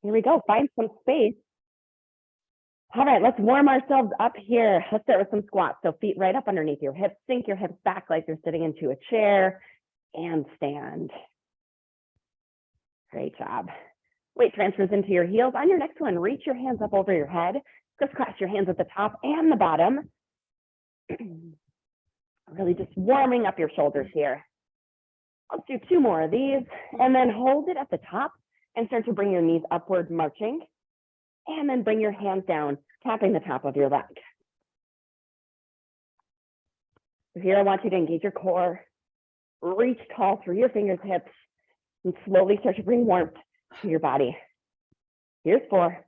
Here we go, find some space. All right, let's warm ourselves up here. Let's start with some squats. So feet right up underneath your hips, sink your hips back like you're sitting into a chair and stand. Great job. Weight transfers into your heels. On your next one, reach your hands up over your head. Crisscross your hands at the top and the bottom. Really just warming up your shoulders here. Let's do 2 more of these and then hold it at the top and start to bring your knees upward, marching. And then bring your hands down, tapping the top of your leg. So here I want you to engage your core, reach tall through your fingertips, and slowly start to bring warmth to your body. Here's 4,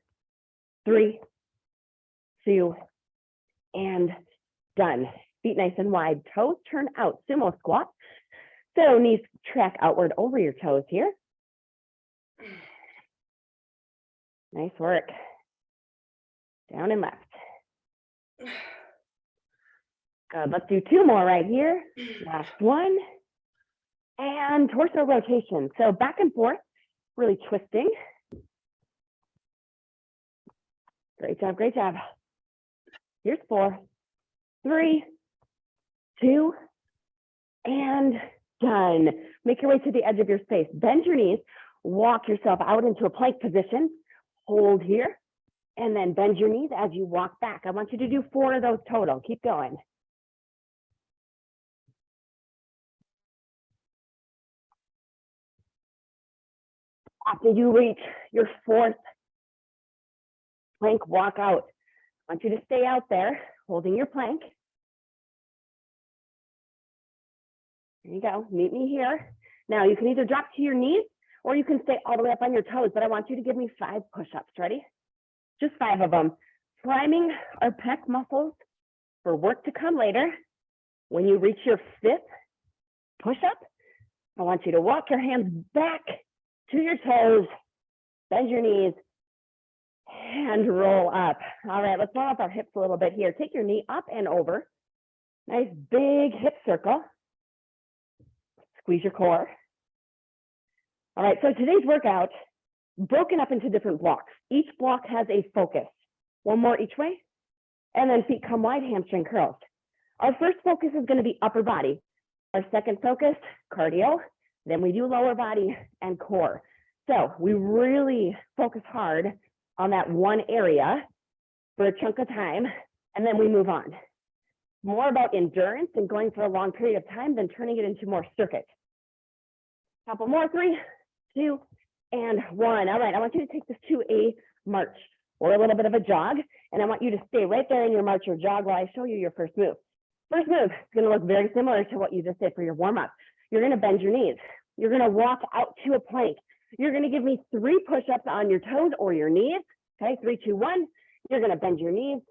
3, 2, and done. Feet nice and wide, toes turn out, sumo squat. So knees track outward over your toes here. Nice work. Down and left. Good, let's do 2 more right here. Last one. And torso rotation. So back and forth, really twisting. Great job, great job. Here's 4, 3, 2, and done. Make your way to the edge of your space. Bend your knees, walk yourself out into a plank position. Hold here, and then bend your knees as you walk back. I want you to do 4 of those total. Keep going. After you reach your 4th plank walk out, I want you to stay out there, holding your plank. There you go, meet me here. Now you can either drop to your knees or you can stay all the way up on your toes, but I want you to give me 5 push-ups. Ready? Just 5 of them. Priming our pec muscles for work to come later. When you reach your 5th push-up, I want you to walk your hands back to your toes, bend your knees, and roll up. All right, let's warm up our hips a little bit here. Take your knee up and over. Nice big hip circle. Squeeze your core. All right, so today's workout, broken up into different blocks. Each block has a focus. 1 more each way, and then feet come wide, hamstring curls. Our first focus is going to be upper body. Our second focus, cardio. Then we do lower body and core. So we really focus hard on that one area for a chunk of time, and then we move on. More about endurance and going for a long period of time than turning it into more circuits. Couple more, 3, 2, and 1. All right, I want you to take this to a march or a little bit of a jog, and I want you to stay right there in your march or jog while I show you your first move. First move is going to look very similar to what you just did for your warm-up. You're going to bend your knees. You're going to walk out to a plank. You're going to give me 3 push-ups on your toes or your knees. Okay, 3, 2, 1. You're going to bend your knees,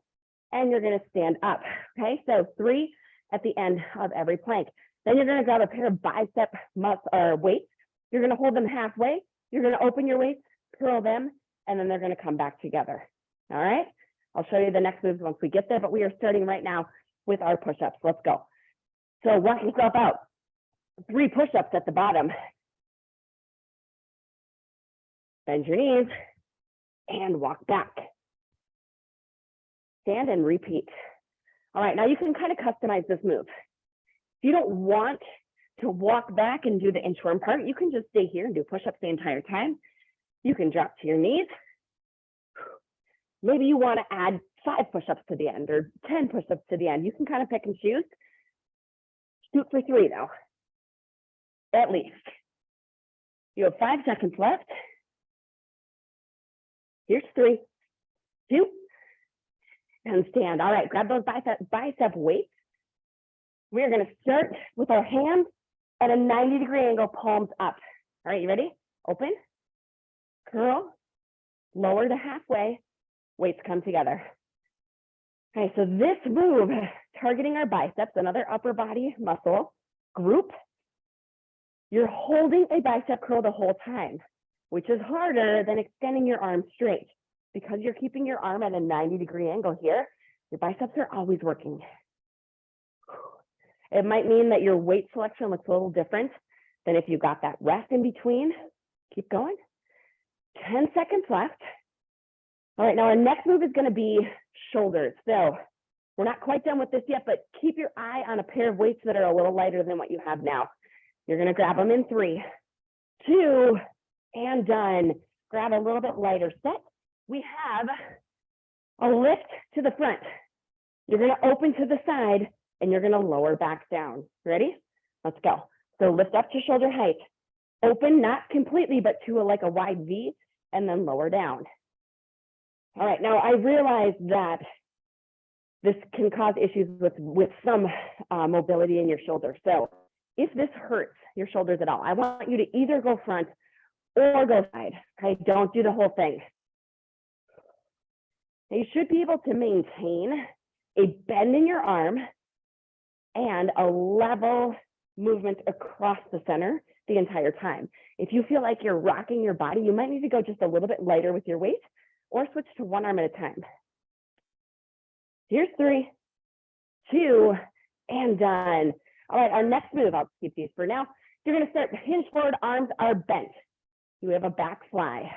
and you're going to stand up. Okay, so 3 at the end of every plank. Then you're going to grab a pair of bicep weights. You're going to hold them halfway. You're going to open your weights, curl them, and then they're going to come back together. All right, I'll show you the next moves once we get there, but we are starting right now with our push-ups. Let's go. So walk yourself out. 3 push-ups at the bottom. Bend your knees and walk back. Stand and repeat. All right, now you can kind of customize this move. If you don't want to walk back and do the inchworm part, you can just stay here and do push-ups the entire time. You can drop to your knees. Maybe you want to add 5 push-ups to the end or 10 push-ups to the end. You can kind of pick and choose. Shoot for 3 though, at least. You have 5 seconds left. Here's 3, 2, and stand. All right, grab those bicep weights. We're going to start with our hands at a 90-degree angle, palms up. All right, you ready? Open, curl, lower to halfway, weights come together. Okay, so this move, targeting our biceps, another upper body muscle group, you're holding a bicep curl the whole time, which is harder than extending your arm straight. Because you're keeping your arm at a 90-degree angle here, your biceps are always working. It might mean that your weight selection looks a little different than if you got that rest in between. Keep going. 10 seconds left. All right, now our next move is going to be shoulders. So we're not quite done with this yet, but keep your eye on a pair of weights that are a little lighter than what you have now. You're going to grab them in 3, 2, and done. Grab a little bit lighter set. We have a lift to the front. You're going to open to the side and you're going to lower back down. Ready? Let's go. So lift up to shoulder height. Open, not completely, but to like a wide V, and then lower down. All right, now I realize that this can cause issues with some mobility in your shoulder. So if this hurts your shoulders at all, I want you to either go front or go side. Okay, don't do the whole thing. Now, you should be able to maintain a bend in your arm and a level movement across the center the entire time. If you feel like you're rocking your body, you might need to go just a little bit lighter with your weight or switch to one arm at a time. Here's 3, 2, and done. All right, our next move, I'll keep these for now. You're going to start hinge forward, arms are bent. You have a back fly.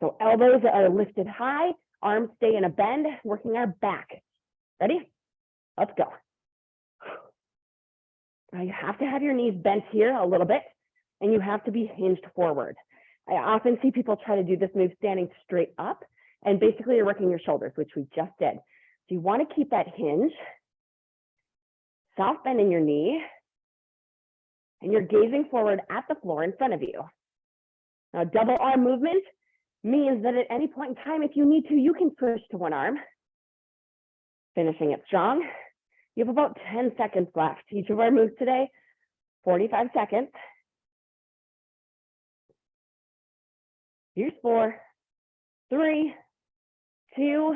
So elbows are lifted high, arms stay in a bend, working our back. Ready? Let's go. Now you have to have your knees bent here a little bit, and you have to be hinged forward. I often see people try to do this move standing straight up, and basically you're working your shoulders, which we just did. So you want to keep that hinge, soft bend in your knee, and you're gazing forward at the floor in front of you. Now, double arm movement means that at any point in time, if you need to, you can switch to one arm. Finishing it strong. You have about 10 seconds left. Each of our moves today, 45 seconds. Here's 4, 3, 2,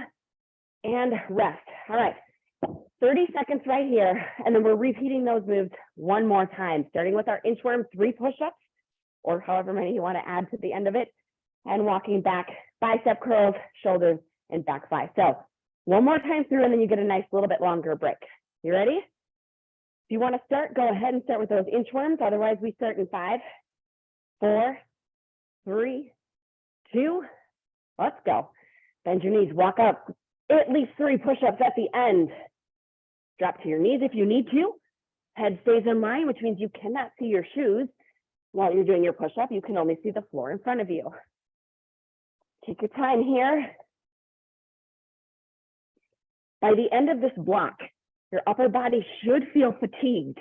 and rest. All right, 30 seconds right here, and then we're repeating those moves one more time, starting with our inchworm 3 push-ups, or however many you want to add to the end of it, and walking back, bicep curls, shoulders, and back fly. So one more time through, and then you get a nice little bit longer break. You ready? If you want to start, go ahead and start with those inchworms. Otherwise, we start in 5, 4, 3, 2, let's go. Bend your knees, walk up at least 3 push-ups at the end. Drop to your knees if you need to. Head stays in line, which means you cannot see your shoes while you're doing your push-up. You can only see the floor in front of you. Take your time here. By the end of this block, your upper body should feel fatigued.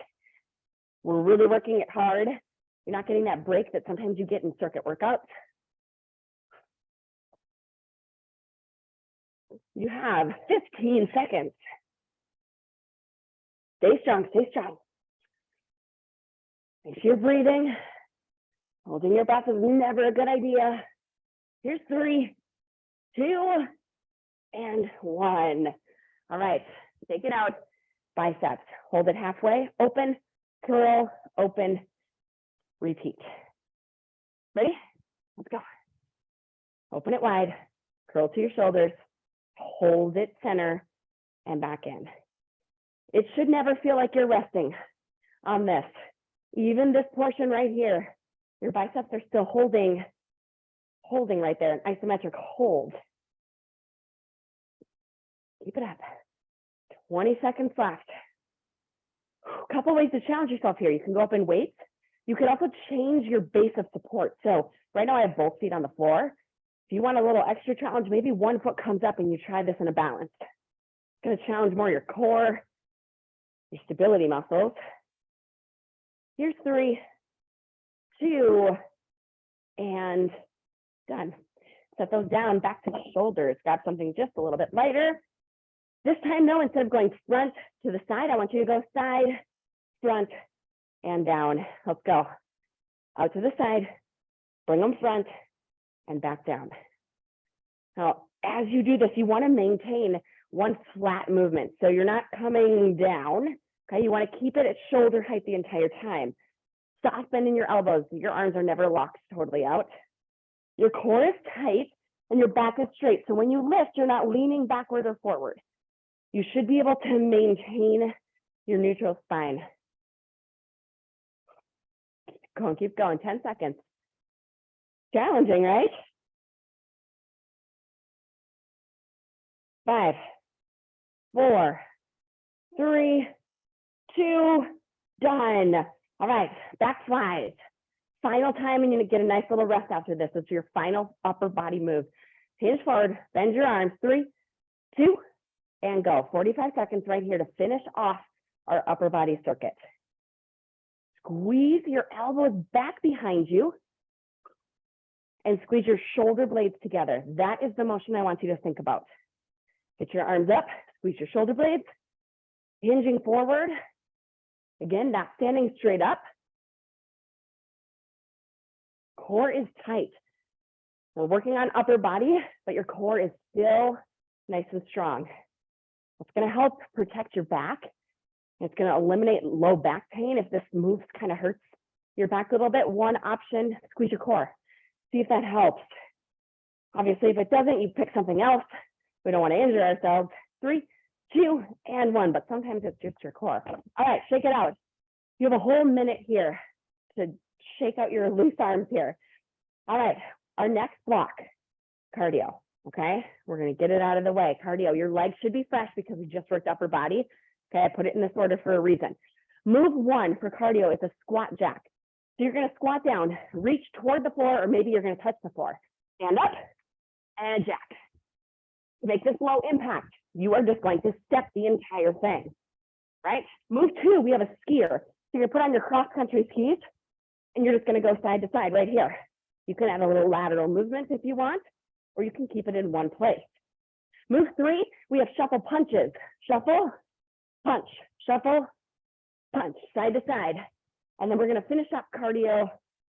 We're really working it hard. You're not getting that break that sometimes you get in circuit workouts. You have 15 seconds. Stay strong, stay strong. Make sure you're breathing. Holding your breath is never a good idea. Here's 3, 2, and 1. All right, take it out. Biceps, hold it halfway, open, curl, open, repeat. Ready? Let's go. Open it wide, curl to your shoulders, hold it center, and back in. It should never feel like you're resting on this. Even this portion right here, your biceps are still holding right there, an isometric hold. Keep it up. 20 seconds left. A couple ways to challenge yourself here. You can go up in weights. You could also change your base of support. So right now I have both feet on the floor. If you want a little extra challenge, maybe one foot comes up and you try this in a balance. It's going to challenge more your core, your stability muscles. Here's 3, 2, and done. Set those down back to the shoulders. Grab something just a little bit lighter. This time, though, instead of going front to the side, I want you to go side, front, and down. Let's go. Out to the side, bring them front, and back down. Now, as you do this, you want to maintain one flat movement. So you're not coming down, okay? You want to keep it at shoulder height the entire time. Soft bend in your elbows. Your arms are never locked totally out. Your core is tight, and your back is straight. So when you lift, you're not leaning backward or forward. You should be able to maintain your neutral spine. Keep going, 10 seconds. Challenging, right? 5, 4, 3, 2, done. All right, back flies. Final time, and you're gonna get a nice little rest after this. It's your final upper body move. Hinge forward, bend your arms, 3, 2, and go. 45 seconds right here to finish off our upper body circuit. Squeeze your elbows back behind you and squeeze your shoulder blades together. That is the motion I want you to think about. Get your arms up, squeeze your shoulder blades, hinging forward. Again, not standing straight up. Core is tight. We're working on upper body, but your core is still nice and strong. It's going to help protect your back. It's going to eliminate low back pain if this move kind of hurts your back a little bit. One option, squeeze your core. See if that helps. Obviously, if it doesn't, you pick something else. We don't want to injure ourselves. 3, 2, and 1, but sometimes it's just your core. All right, shake it out. You have a whole minute here to shake out your loose arms here. All right, our next block, cardio, okay? We're gonna get it out of the way. Cardio, your legs should be fresh because we just worked upper body. Okay, I put it in this order for a reason. Move 1 for cardio is a squat jack. So you're gonna squat down, reach toward the floor, or maybe you're gonna touch the floor. Stand up and jack. Make this low impact. You are just going to step the entire thing, right? Move 2, we have a skier. So you're gonna put on your cross-country skis, and you're just gonna go side to side right here. You can add a little lateral movement if you want, or you can keep it in one place. Move 3, we have shuffle punches. Shuffle, punch, shuffle, punch, side to side. And then we're gonna finish up cardio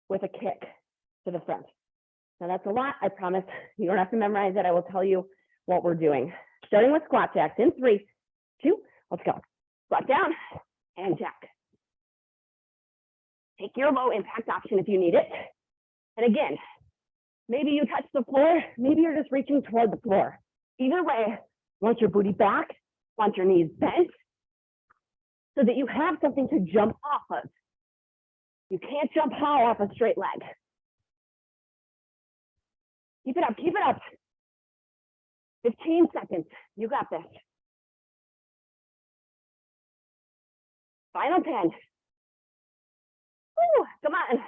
with a kick to the front. Now that's a lot, I promise. You don't have to memorize it. I will tell you what we're doing. Starting with squat jacks in 3, 2, let's go. Squat down and jack. Take your low impact option if you need it. And again, maybe you touch the floor, maybe you're just reaching toward the floor. Either way, want your booty back, want your knees bent, so that you have something to jump off of. You can't jump high off a straight leg. Keep it up, keep it up. 15 seconds, you got this. Final 10. Woo, come on.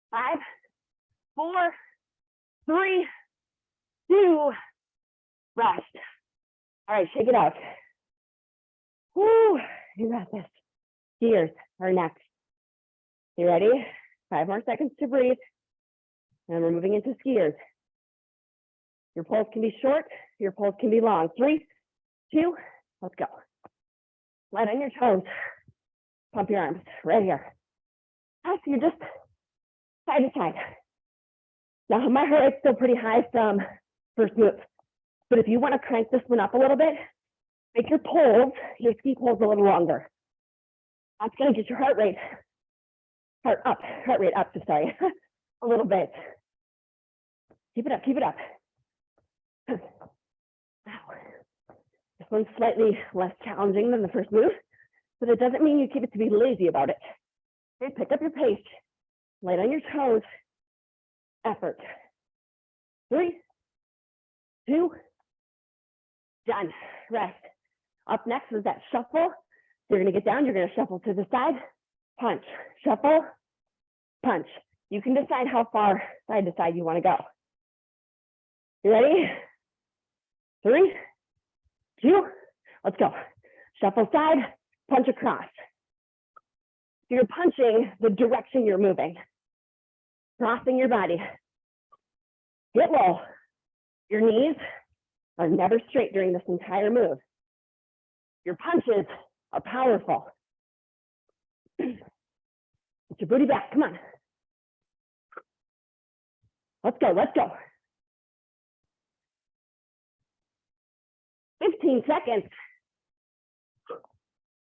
5, 4, 3, 2, rest. All right, shake it out. Woo, you got this. Skiers are next. You ready? 5 more seconds to breathe. And we're moving into skiers. Your pulse can be short, your pulse can be long. 3, 2, let's go. Light on your toes. Pump your arms right here. So you're just side to side. Now my heart rate's still pretty high from first move, but if you want to crank this one up a little bit, make your poles, your ski poles a little longer. That's going to get your heart rate up, sorry, a little bit. Keep it up, keep it up. This one's slightly less challenging than the first move, but it doesn't mean you keep it to be lazy about it. Okay, pick up your pace, light on your toes, effort. 3, 2, done, rest. Up next is that shuffle. You're gonna get down, you're gonna shuffle to the side, punch, shuffle, punch. You can decide how far side to side you wanna go. You ready? 3, 2, let's go. Shuffle side, punch across. So you're punching the direction you're moving, crossing your body. Get low. Your knees are never straight during this entire move. Your punches are powerful. Get your booty back, come on. Let's go, let's go. 15 seconds.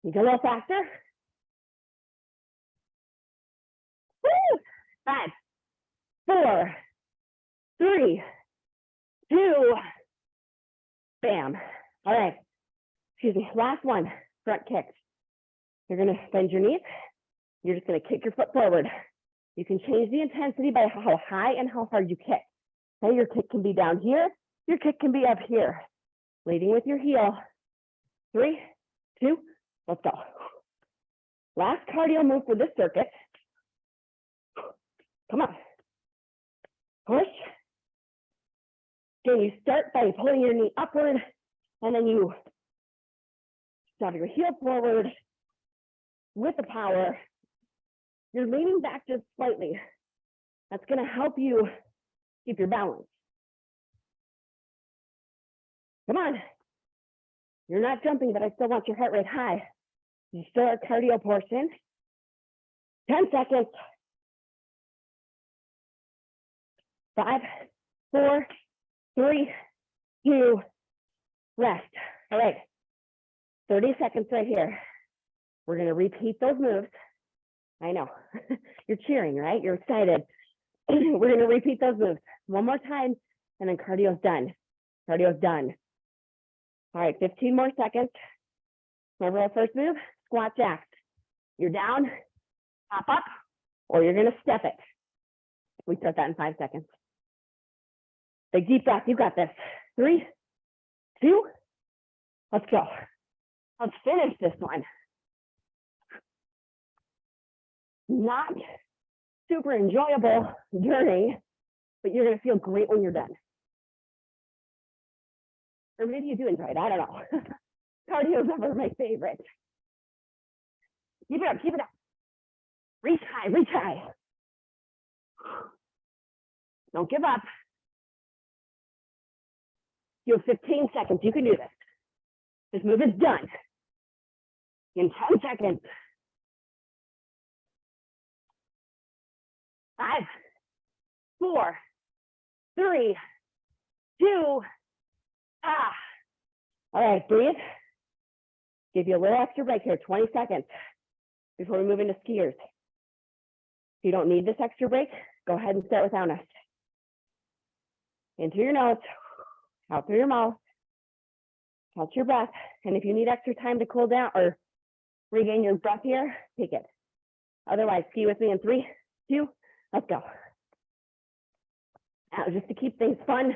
You go a little faster. Woo! 5, 4, 3, 2, bam. All right, excuse me, last one, front kick. You're gonna bend your knees. You're just gonna kick your foot forward. You can change the intensity by how high and how hard you kick. Okay, your kick can be down here, Your kick can be up here, leading with your heel. 3, 2, let's go. Last cardio move for this circuit. Come on. Push. Again, you start by pulling your knee upward, and then you shove your heel forward with the power. You're leaning back just slightly. That's going to help you keep your balance. Come on. You're not jumping, but I still want your heart rate high. You still are cardio portion. 10 seconds. 5, 4, 3, 2, rest. All right. 30 seconds right here. We're going to repeat those moves. I know. You're cheering, right? You're excited. We're going to repeat those moves one more time, and then cardio's done. Cardio's done. All right, 15 more seconds. Remember our first move? Squat jacks. You're down, hop up, or you're going to step it. We start that in 5 seconds. Big deep breath. You got this. 3, 2, let's go. Let's finish this one. Not super enjoyable during, but you're going to feel great when you're done. Or maybe you do enjoy it. I don't know. Cardio is never my favorite. Keep it up. Keep it up. Reach high. Reach high. Don't give up. You have 15 seconds. You can do this. This move is done in 10 seconds. 5, 4, 3, 2, All right, breathe. Give you a little extra break here, 20 seconds before we move into skiers. If you don't need this extra break, go ahead and start without us. In through your nose, out through your mouth. Catch your breath. And if you need extra time to cool down or regain your breath here, take it. Otherwise, ski with me in 3, 2, let's go. Now, just to keep things fun,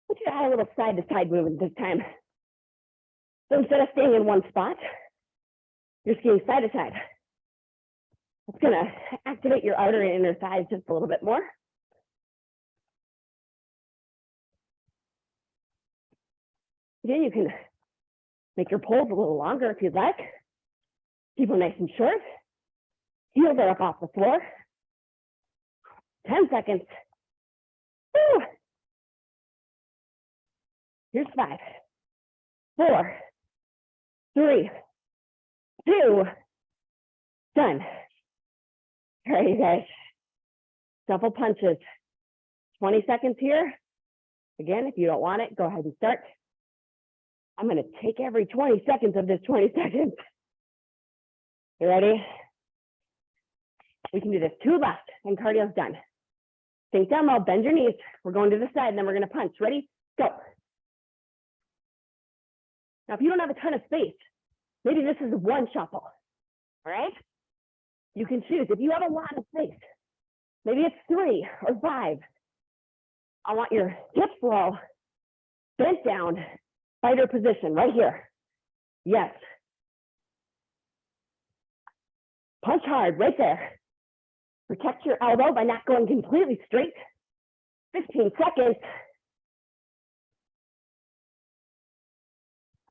let's add a little side-to-side movement this time. So instead of staying in one spot, you're skiing side to side. It's going to activate your outer and inner thighs just a little bit more. Again, you can make your poles a little longer if you'd like. Keep them nice and short. Heels are up off the floor. 10 seconds. Woo. Here's 5, 4, 3, 2, done. All right, you guys. Double punches. 20 seconds here. Again, if you don't want it, go ahead and start. I'm going to take every 20 seconds of this 20 seconds. You ready? We can do this. 2 left, and cardio's done. Sink down low, bend your knees. We're going to the side, and then we're going to punch. Ready? Go. Now, if you don't have a ton of space, maybe this is one shuffle, all right? You can choose. If you have a lot of space, maybe it's 3 or 5. I want your hips low, bent down, fighter position right here. Yes. Punch hard right there. Protect your elbow by not going completely straight. 15 seconds.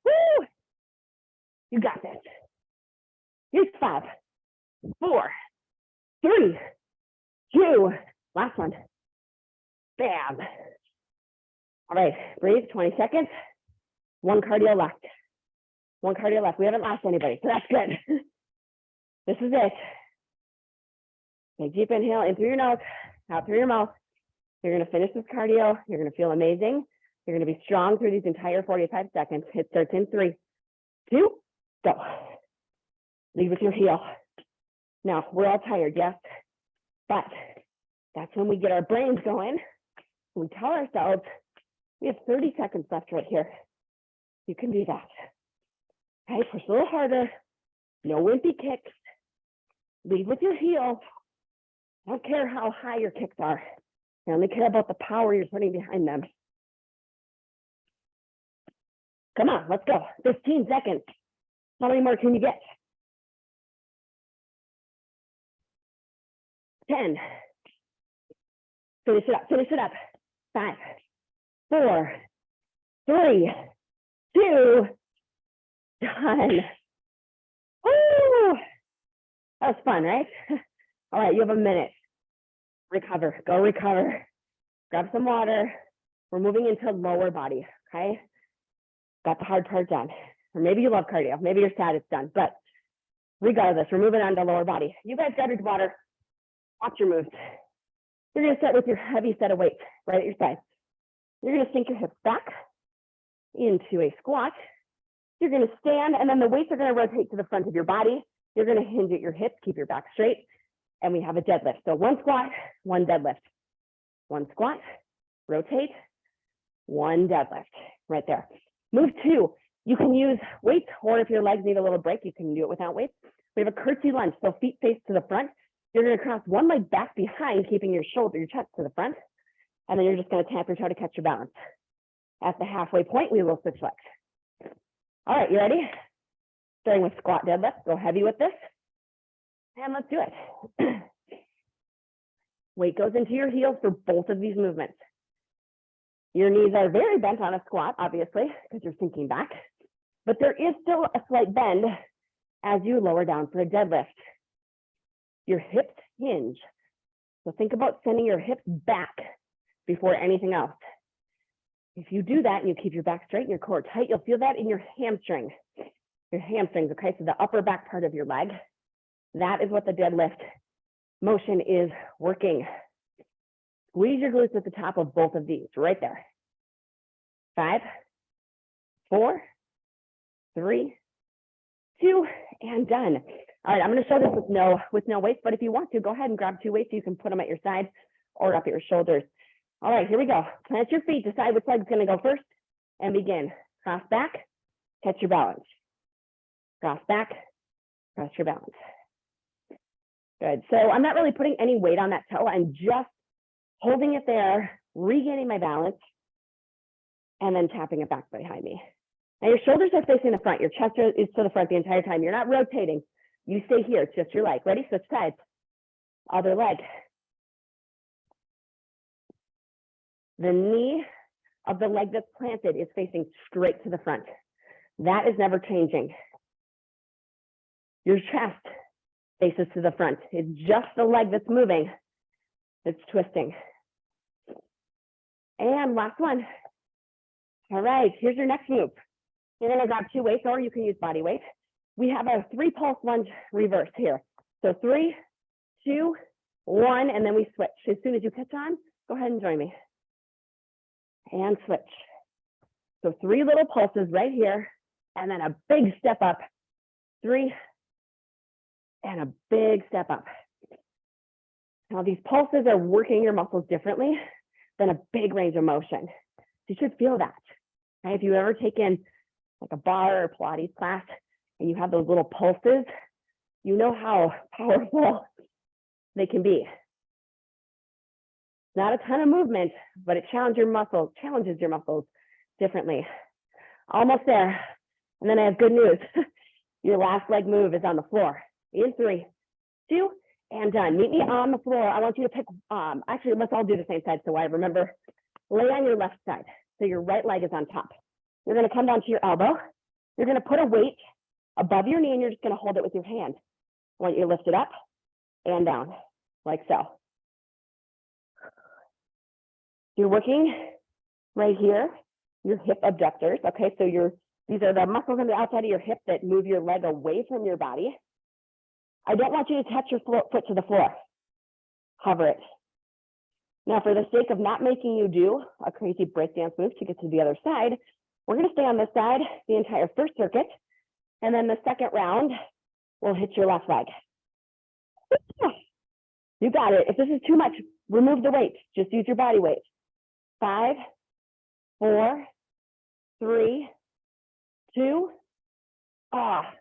Woo! You got this. Here's 5, 4, 3, 2, last one. Bam. All right, breathe, 20 seconds. 1 cardio left. 1 cardio left. We haven't lost anybody, so that's good. This is it. Take deep inhale in through your nose, out through your mouth. You're going to finish this cardio. You're going to feel amazing. You're going to be strong through these entire 45 seconds. It starts in 3, 2, go. Lead with your heel. Now, we're all tired, yes? But that's when we get our brains going. We tell ourselves, we have 30 seconds left right here. You can do that. Okay, push a little harder. No wimpy kicks. Lead with your heel. I don't care how high your kicks are. I only care about the power you're putting behind them. Come on, let's go. 15 seconds. How many more can you get? 10. Finish it up, finish it up. 5, 4, 3, 2, done. Woo! That was fun, right? All right, you have a minute. Recover, go recover. Grab some water. We're moving into lower body, okay? Got the hard part done. Or maybe you love cardio. Maybe you're sad it's done. But regardless, we're moving on to lower body. You guys grab your water. Watch your moves. You're going to start with your heavy set of weights right at your side. You're going to sink your hips back into a squat. You're going to stand, and then the weights are going to rotate to the front of your body. You're going to hinge at your hips, keep your back straight, and we have a deadlift. So one squat, one deadlift. One squat, rotate, one deadlift, right there. Move 2, you can use weights, or if your legs need a little break, you can do it without weights. We have a curtsy lunge, so feet face to the front. You're going to cross one leg back behind, keeping your chest to the front, and then you're just going to tap your toe to catch your balance. At the halfway point, we will switch legs. All right, you ready? Starting with squat deadlift, go heavy with this, and let's do it. Weight goes into your heels for both of these movements. Your knees are very bent on a squat, obviously, because you're sinking back, but there is still a slight bend as you lower down for a deadlift. Your hips hinge. So think about sending your hips back before anything else. If you do that and you keep your back straight and your core tight, you'll feel that in your hamstring. Your hamstrings, okay, so the upper back part of your leg. That is what the deadlift motion is working. Squeeze your glutes at the top of both of these, right there. 5, 4, 3, 2, and done. All right, I'm going to show this with no weights, but if you want to, go ahead and grab 2 weights. You can put them at your side or up at your shoulders. All right, here we go. Plant your feet, decide which leg's going to go first, and begin. Cross back, catch your balance. Cross back, cross your balance. Good. So I'm not really putting any weight on that toe. I'm just holding it there, regaining my balance, and then tapping it back behind me. Now your shoulders are facing the front. Your chest is to the front the entire time. You're not rotating. You stay here. It's just your leg. Ready? Switch sides. Other leg. The knee of the leg that's planted is facing straight to the front. That is never changing. Your chest faces to the front. It's just the leg that's moving, that's twisting. And last one. All right, here's your next move. You're gonna grab 2 weights, or you can use body weight. We have a 3 pulse lunge reverse here. So 3, 2, 1, and then we switch. As soon as you catch on, go ahead and join me. And switch. So 3 little pulses right here, and then a big step up. 3, and a big step up. Now these pulses are working your muscles differently than a big range of motion. You should feel that. Right? If you ever taken like a bar or Pilates class and you have those little pulses, you know how powerful they can be. Not a ton of movement, but it challenges your muscles differently. Almost there. And then I have good news. Your last leg move is on the floor. In 3, 2, and done. Meet me on the floor. I want you to pick, actually, let's all do the same side so I remember. Lay on your left side. So your right leg is on top. You're going to come down to your elbow. You're going to put a weight above your knee and you're just going to hold it with your hand. I want you to lift it up and down, like so. You're working right here, your hip abductors. Okay, so these are the muscles on the outside of your hip that move your leg away from your body. I don't want you to touch your foot to the floor. Hover it. Now, for the sake of not making you do a crazy breakdance move to get to the other side, we're going to stay on this side the entire first circuit, and then the second round, we'll hit your left leg. You got it. If this is too much, remove the weight. Just use your body weight. 5, 4, 3, 2.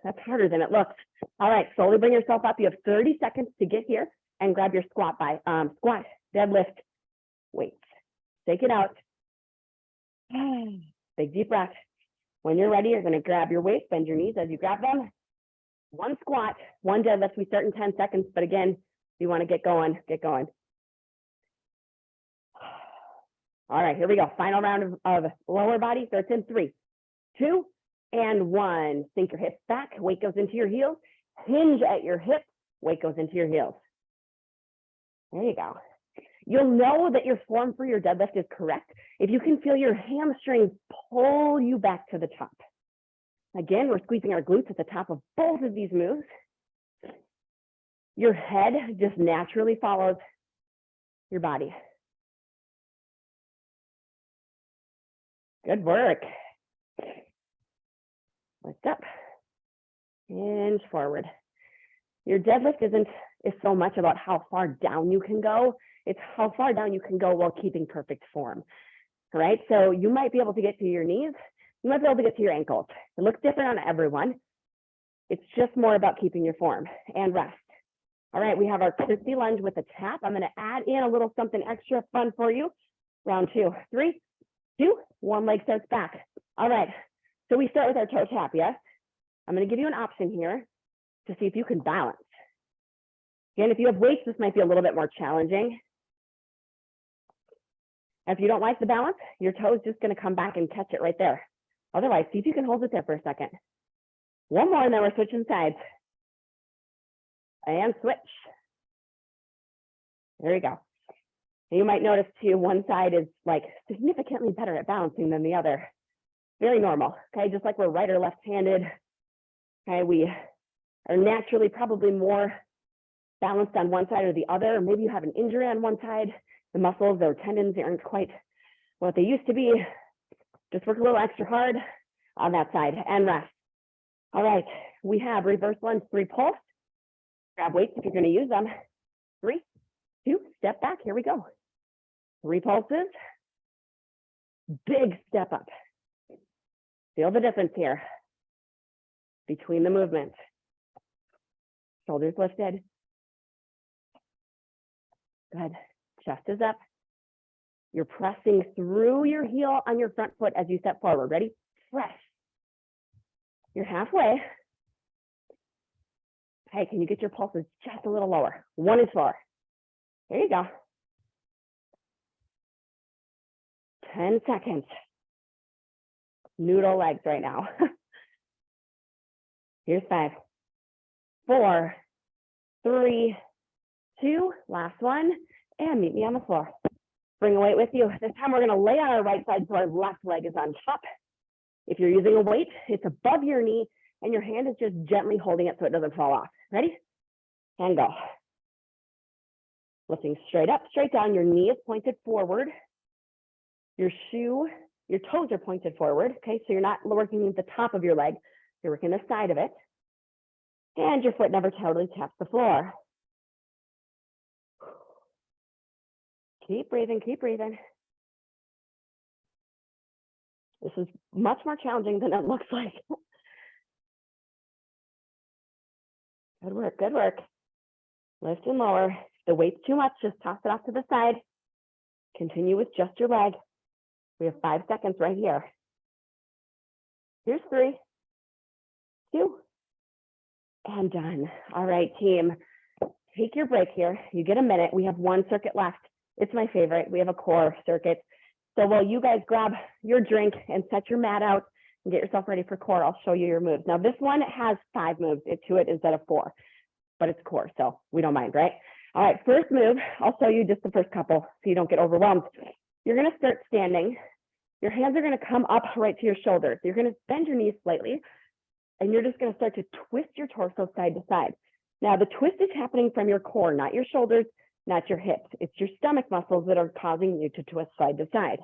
That's harder than it looks. All right, slowly bring yourself up. You have 30 seconds to get here and grab your squat, deadlift weights. Take it out. Big deep breath. When you're ready, you're gonna grab your weights, bend your knees as you grab them. One squat, one deadlift. We start in 10 seconds, but again, you wanna get going, get going. All right, here we go. Final round of lower body starts in 3, 2, and 1. Sink your hips back, weight goes into your heels. Hinge at your hips, weight goes into your heels. There you go. You'll know that your form for your deadlift is correct if you can feel your hamstrings pull you back to the top. Again, we're squeezing our glutes at the top of both of these moves. Your head just naturally follows your body. Good work. Lift up, hinge forward. Your deadlift is so much about how far down you can go. It's how far down you can go while keeping perfect form. All right, so you might be able to get to your knees. You might be able to get to your ankles. It looks different on everyone. It's just more about keeping your form and rest. All right, we have our twisty lunge with a tap. I'm gonna add in a little something extra fun for you. Round 2, 3, 2, one leg starts back. All right, so we start with our toe tap, yes? I'm gonna give you an option here to see if you can balance. Again, if you have weights, this might be a little bit more challenging. If you don't like the balance, your toe is just gonna come back and catch it right there. Otherwise, see if you can hold it there for a second. One more, and then we're switching sides. And switch. There you go. And you might notice too, one side is like significantly better at balancing than the other. Very normal, okay? Just like we're right or left-handed, okay? We are naturally probably more balanced on one side or the other. Or maybe you have an injury on one side. The muscles or tendons aren't quite what they used to be. Just work a little extra hard on that side and rest. All right, we have reverse lunge, 3 pulse. Grab weights if you're gonna use them. 3, 2, step back, here we go. 3 pulses, big step up. Feel the difference here between the movements. Shoulders lifted. Good, chest is up. You're pressing through your heel on your front foot as you step forward. Ready? Press. You're halfway. Okay, can you get your pulses just a little lower? 1 and 4. There you go. 10 seconds. Noodle legs right now. Here's 5, 4, 3, 2, last one, and meet me on the floor. Bring a weight with you. This time we're gonna lay on our right side so our left leg is on top. If you're using a weight, it's above your knee and your hand is just gently holding it so it doesn't fall off. Ready? And go. Lifting straight up, straight down. Your knee is pointed forward. Your toes are pointed forward. Okay, so you're not working at the top of your leg. You're working the side of it. And your foot never totally taps the floor. Keep breathing, keep breathing. This is much more challenging than it looks like. Good work, good work. Lift and lower. If the weight's too much, just toss it off to the side. Continue with just your leg. We have 5 seconds right here. Here's 3, 2, and done. All right, team. Take your break here. You get a minute. We have 1 circuit left. It's my favorite. We have a core circuit. So while you guys grab your drink and set your mat out and get yourself ready for core, I'll show you your moves. Now this one has 5 moves to it instead of 4, but it's core, so we don't mind, right? All right, first move, I'll show you just the first couple so you don't get overwhelmed. You're gonna start standing. Your hands are gonna come up right to your shoulders. You're gonna bend your knees slightly, and you're just gonna start to twist your torso side to side. Now the twist is happening from your core, not your shoulders, not your hips. It's your stomach muscles that are causing you to twist side to side.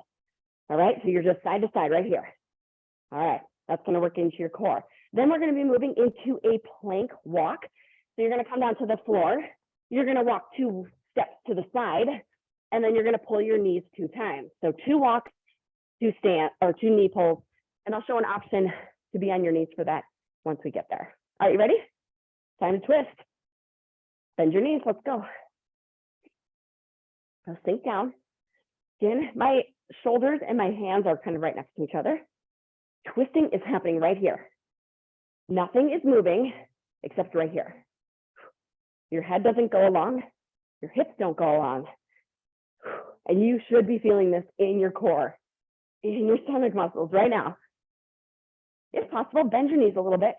All right, so you're just side to side right here. All right, that's gonna work into your core. Then we're gonna be moving into a plank walk. So you're gonna come down to the floor. You're gonna walk 2 steps to the side, and then you're gonna pull your knees 2 times. So 2 walks, 2 stand, or 2 knee pulls, and I'll show an option to be on your knees for that once we get there. All right, you ready? Time to twist. Bend your knees, let's go. Now sink down. Again, my shoulders and my hands are kind of right next to each other. Twisting is happening right here. Nothing is moving except right here. Your head doesn't go along. Your hips don't go along. And you should be feeling this in your core, in your stomach muscles right now. If possible, bend your knees a little bit.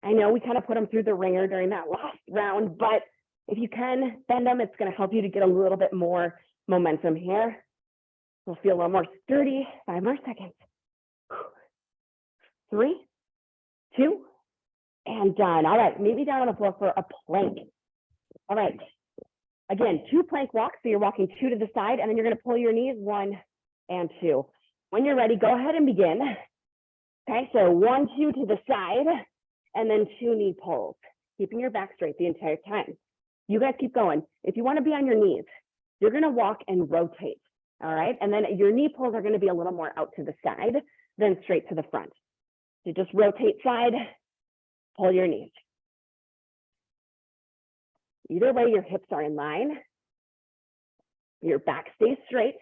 I know we kind of put them through the ringer during that last round, but if you can bend them, it's going to help you to get a little bit more momentum here. We'll feel a little more sturdy. 5 more seconds. 3, 2, and done. All right, meet me down on the floor for a plank. All right. Again, 2 plank walks. So you're walking 2 to the side, and then you're going to pull your knees 1 and 2. When you're ready, go ahead and begin. Okay, so 1, 2 to the side, and then 2 knee pulls, keeping your back straight the entire time. You guys keep going. If you want to be on your knees, you're going to walk and rotate. All right, and then your knee pulls are going to be a little more out to the side than straight to the front. So just rotate side, pull your knees. Either way, your hips are in line. Your back stays straight.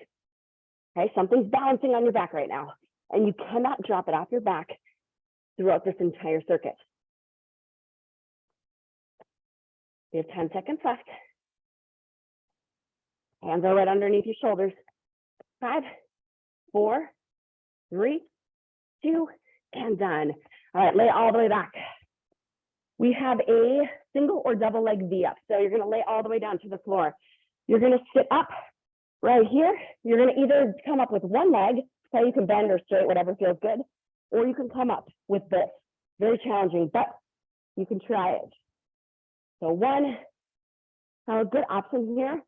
Okay, something's balancing on your back right now, and you cannot drop it off your back throughout this entire circuit. You have 10 seconds left. Hands are right underneath your shoulders. 5, 4, 3, 2, and done. All right, lay all the way back. We have a single or double leg V up. So you're going to lay all the way down to the floor. You're going to sit up right here. You're going to either come up with one leg, so you can bend or straight, whatever feels good, or you can come up with both. Very challenging, but you can try it. So one, a good option here,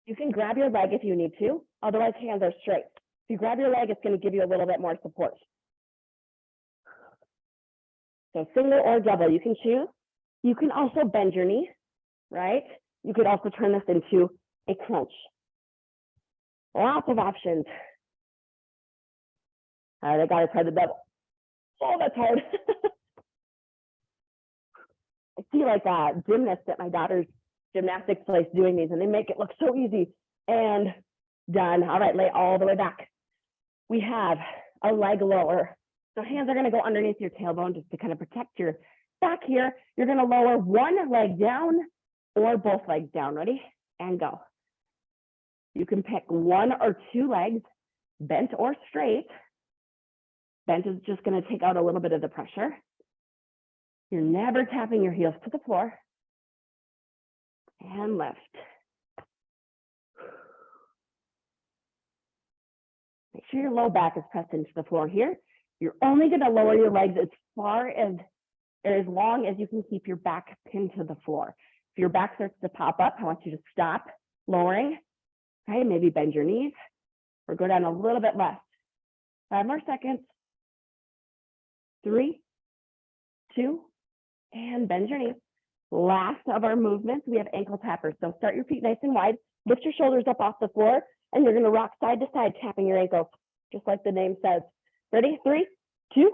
you can grab your leg if you need to, otherwise hands are straight. If you grab your leg, it's going to give you a little bit more support. So single or double, you can choose. You can also bend your knee, right? You could also turn this into a crunch. Lots of options. All right, I got to try the double. Oh, that's hard. I see like gymnasts at my daughter's gymnastics place doing these, and they make it look so easy. And done. All right, lay all the way back. We have a leg lower. So hands are going to go underneath your tailbone just to kind of protect your back here. You're going to lower one leg down or both legs down. Ready? And go. You can pick 1 or 2 legs, bent or straight. Bent is just going to take out a little bit of the pressure. You're never tapping your heels to the floor. And lift. Make sure your low back is pressed into the floor here. You're only going to lower your legs as far as, or as long as you can keep your back pinned to the floor. If your back starts to pop up, I want you to stop lowering. Okay, maybe bend your knees or go down a little bit less. 5 more seconds. 3, 2, and bend your knees. Last of our movements, we have ankle tappers. So start your feet nice and wide, lift your shoulders up off the floor, and you're going to rock side to side, tapping your ankles, just like the name says. Ready? 3, 2,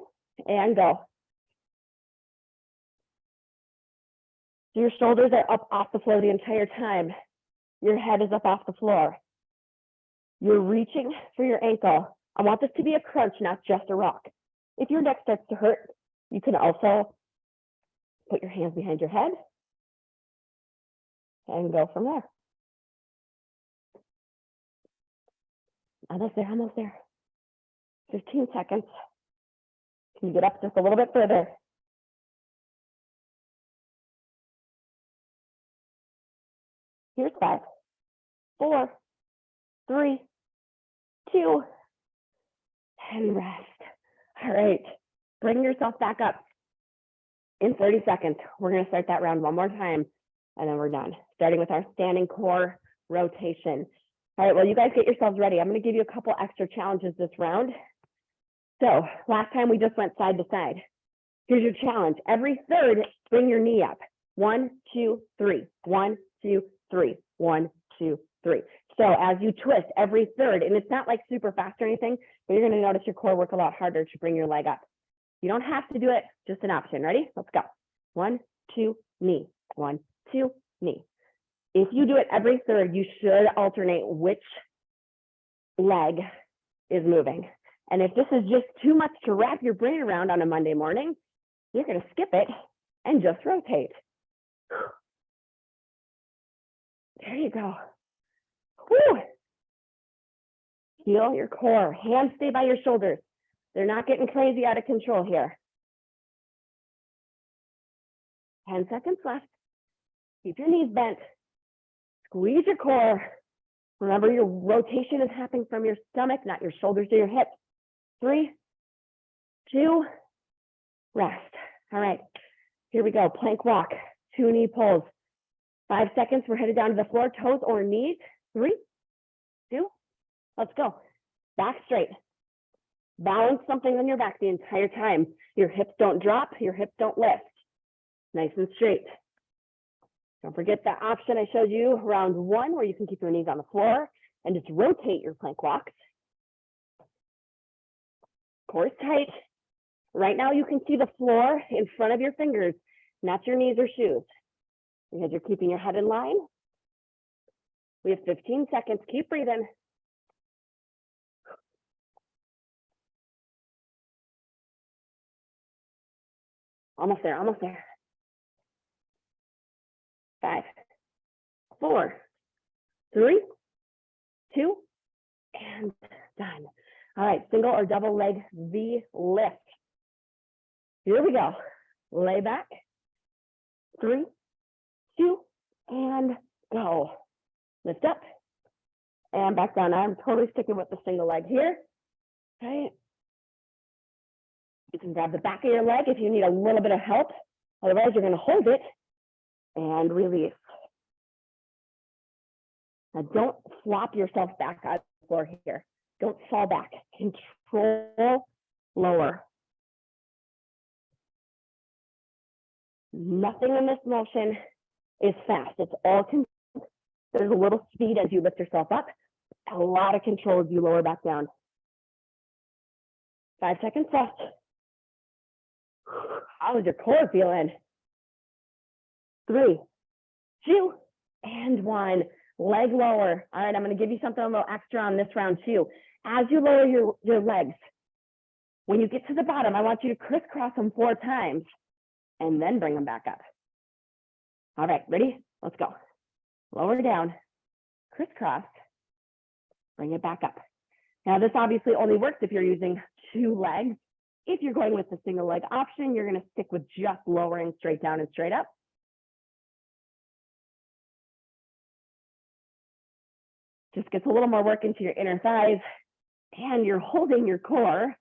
and go. So your shoulders are up off the floor the entire time. Your head is up off the floor. You're reaching for your ankle. I want this to be a crunch, not just a rock. If your neck starts to hurt, you can also put your hands behind your head and go from there. Almost there, almost there. 15 seconds. Can you get up just a little bit further? Here's 5, 4, 3, 2, and rest. All right, bring yourself back up. In 30 seconds, we're going to start that round one more time, and then we're done. Starting with our standing core rotation. All right, well, you guys get yourselves ready. I'm going to give you a couple extra challenges this round. So last time we just went side to side. Here's your challenge. Every third, bring your knee up. 1, 2, 3. 1, 2, 3. 1, 2, 3. So as you twist every third, and it's not like super fast or anything, but you're going to notice your core work a lot harder to bring your leg up. You don't have to do it, just an option. Ready? Let's go. 1, 2, knee. 1, 2, knee. If you do it every third, you should alternate which leg is moving. And if this is just too much to wrap your brain around on a Monday morning, you're going to skip it and just rotate. There you go. Whew. Feel your core. Hands stay by your shoulders. They're not getting crazy out of control here. 10 seconds left. Keep your knees bent. Squeeze your core. Remember, your rotation is happening from your stomach, not your shoulders or your hips. 3, 2, rest. All right, here we go. Plank walk, 2 knee pulls. 5 seconds, we're headed down to the floor, toes or knees. 3, 2, let's go. Back straight. Balance something on your back the entire time. Your hips don't drop, your hips don't lift. Nice and straight. Don't forget that option I showed you, round 1, where you can keep your knees on the floor and just rotate your plank walks. Core is tight. Right now you can see the floor in front of your fingers, not your knees or shoes. Because you're keeping your head in line. We have 15 seconds. Keep breathing. Almost there, almost there. 5, 4, 3, 2, and done. All right, single or double leg V lift. Here we go. Lay back. 3, 2, and go. Lift up and back down. I'm totally sticking with the single leg here. Okay. You can grab the back of your leg if you need a little bit of help. Otherwise, you're going to hold it and release. Now, don't flop yourself back on the floor here. Don't fall back. Control lower. Nothing in this motion is fast. It's all controlled. There's a little speed as you lift yourself up. A lot of control as you lower back down. 5 seconds left. How is your core feeling? 3, 2, and 1. Leg lower. All right, I'm going to give you something a little extra on this round too. As you lower your legs, when you get to the bottom, I want you to crisscross them 4 times and then bring them back up. All right, ready? Let's go. Lower down, crisscross, bring it back up. Now, this obviously only works if you're using 2 legs. If you're going with the single leg option, you're going to stick with just lowering straight down and straight up. Just gets a little more work into your inner thighs, and you're holding your core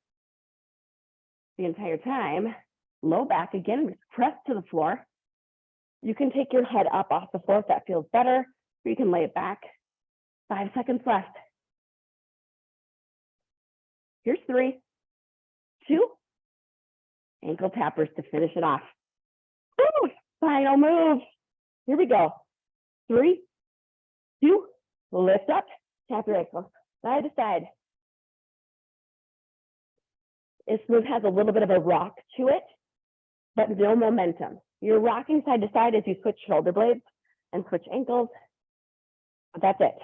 the entire time. Low back again, press to the floor. You can take your head up off the floor if that feels better, or you can lay it back. 5 seconds left. Here's 3, 2, ankle tappers to finish it off. Woo, final move. Here we go. 3, 2, lift up, tap your ankle, side to side. This move has a little bit of a rock to it, but no momentum. You're rocking side to side as you switch shoulder blades and switch ankles. That's it.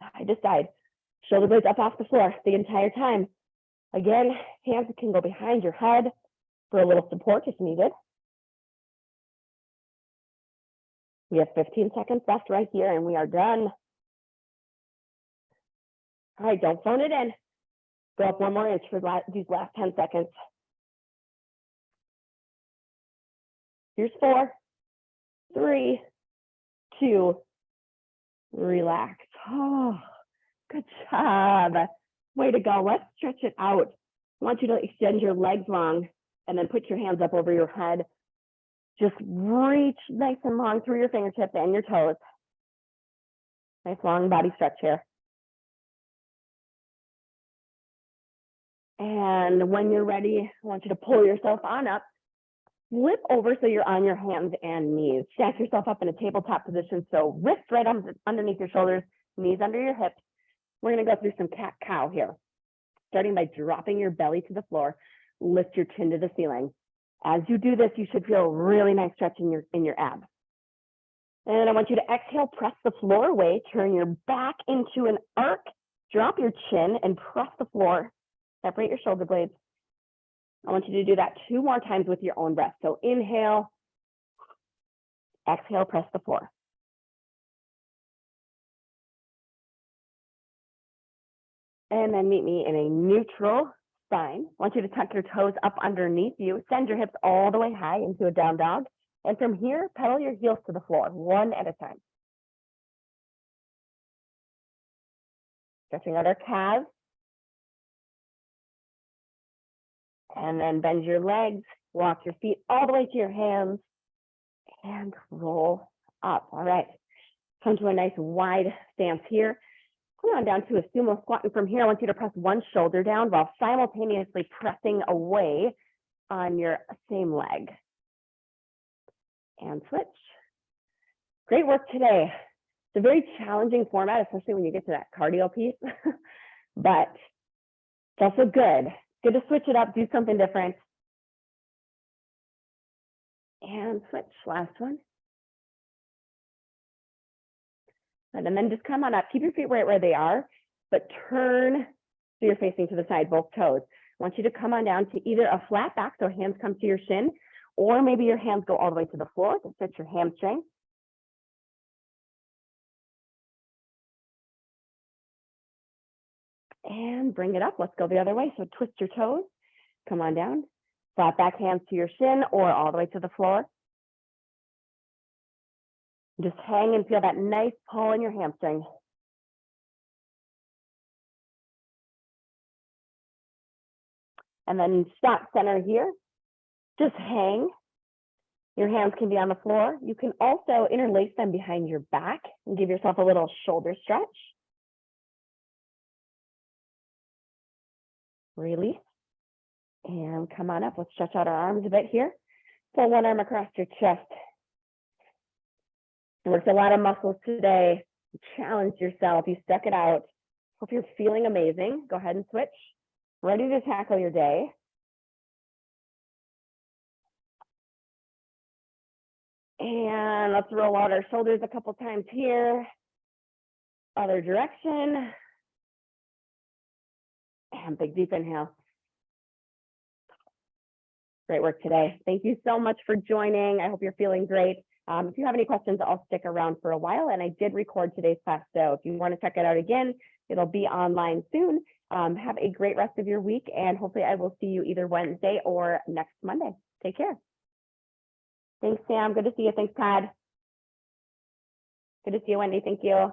Side to side. Shoulder blades up off the floor the entire time. Again, hands can go behind your head for a little support if needed. We have 15 seconds left right here, and we are done. All right, don't phone it in. Go up 1 more inch for these last 10 seconds. Here's 4, 3, 2, relax. Oh, good job. Way to go. Let's stretch it out. I want you to extend your legs long and then put your hands up over your head. Just reach nice and long through your fingertips and your toes. Nice long body stretch here. And when you're ready, I want you to pull yourself on up. Flip over so you're on your hands and knees. Stack yourself up in a tabletop position. So wrists right underneath your shoulders, knees under your hips. We're going to go through some cat-cow here. Starting by dropping your belly to the floor, lift your chin to the ceiling. As you do this, you should feel really nice stretch in your abs. And I want you to exhale, press the floor away, turn your back into an arc, drop your chin and press the floor. Separate your shoulder blades. I want you to do that 2 more times with your own breath. So inhale, exhale, press the floor. And then meet me in a neutral spine. I want you to tuck your toes up underneath you. Send your hips all the way high into a down dog. And from here, pedal your heels to the floor, one at a time. Stretching out our calves. And then bend your legs, walk your feet all the way to your hands, and roll up. All right. Come to a nice wide stance here. Come on down to a sumo squat. And from here, I want you to press one shoulder down while simultaneously pressing away on your same leg. And switch. Great work today. It's a very challenging format, especially when you get to that cardio piece, but it's also good. Good to switch it up, do something different. And switch, last one. And then just come on up, keep your feet right where they are, but turn so you're facing to the side, both toes. I want you to come on down to either a flat back, so hands come to your shin, or maybe your hands go all the way to the floor to stretch your hamstring. And bring it up, let's go the other way. So twist your toes, come on down, flat back, hands to your shin, or all the way to the floor. Just hang and feel that nice pull in your hamstring. And then stop center here. Just hang. Your hands can be on the floor. You can also interlace them behind your back and give yourself a little shoulder stretch. Release. And come on up. Let's stretch out our arms a bit here. Pull one arm across your chest. You worked a lot of muscles today. You challenged yourself. You stuck it out. Hope you're feeling amazing. Go ahead and switch. Ready to tackle your day. And let's roll out our shoulders a couple times here. Other direction. And big deep inhale. Great work today. Thank you so much for joining. I hope you're feeling great. If you have any questions, I'll stick around for a while. And I did record today's class, so if you want to check it out again, it'll be online soon. Have a great rest of your week, and hopefully I will see you either Wednesday or next Monday. Take care. Thanks, Sam. Good to see you. Thanks, Todd. Good to see you, Wendy. Thank you.